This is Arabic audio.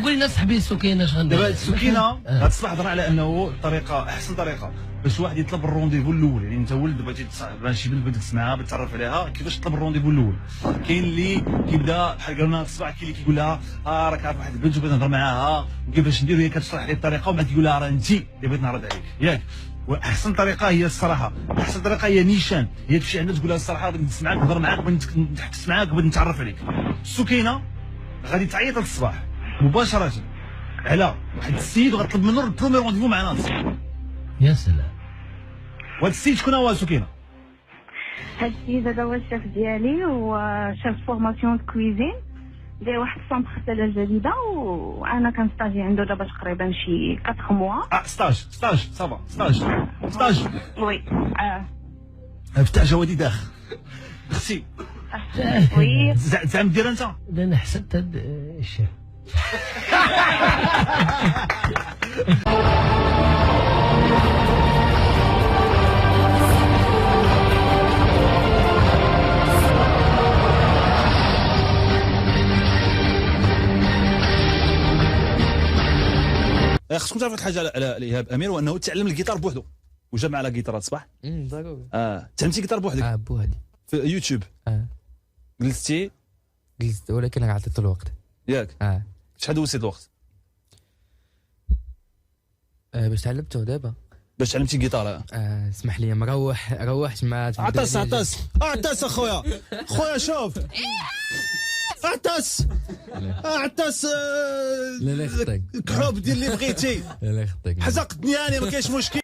قول لنا صاحبي السكينه اش غندير. دابا السكينه هاد الصباح هضرنا على انه الطريقه احسن طريقه باش واحد يطلب الرونديفو الاول. يعني انت ولد بغيتي شي بنت بغيتي تسمعها بتعرف عليها، كيفاش تطلب الرونديفو الاول؟ كاين اللي كيبدا بحال قالوا لنا الصباح، كاين اللي كيقول لها راك عارف واحد البنت وبغيت نهضر معاها وكيفاش ندير، هي كتشرح لي الطريقه ومن بعد تقول لها راه انت اللي بغيت نعرض عليك ياك. واحسن طريقه هي الصراحه، احسن طريقه هي نيشان، هي تمشي عندها تقول لها الصراحه بغيت نسمعك نهضر معاك بغيت نتحدث معاك بغيت نتعرف عليك. السكينه غادي تعيط الصباح مباشره على واحد السيد وغتطلب منه البرومي رونديفو معنا. يا سلام. وهذا السيد شكون هو سكينه؟ هاد السيد هذا هو الشيف ديالي وشيف فورماسيون كويزين، داير واحد السونتر غساله جديده وانا كنستاجي عنده دابا تقريبا شي 4 موا. ستاج صافا ستاج وي فتح جوادي داخل اختي. وي زعما دير انت. انا حسبت هاد الشيف. خصكم تعرفوا الحاجه على ايهاب امير، وانه تعلم الجيتار بوحدو وجا على جيتار صباح. ضروري. تعلمتي جيتار بوحدك بوحدي في يوتيوب؟ جلستي جلست، ولكن راه عطيت الوقت ياك. شحال دوزتي الوقت باش تعلمته دابا؟ باش تعلمتي الجيتار؟ اسمح لي روحت مع عطاس اخويا شوف عطاس لا خطيك كحوب دير اللي بغيتي لا خطيك حزقتني انا ما كاينش مشكل.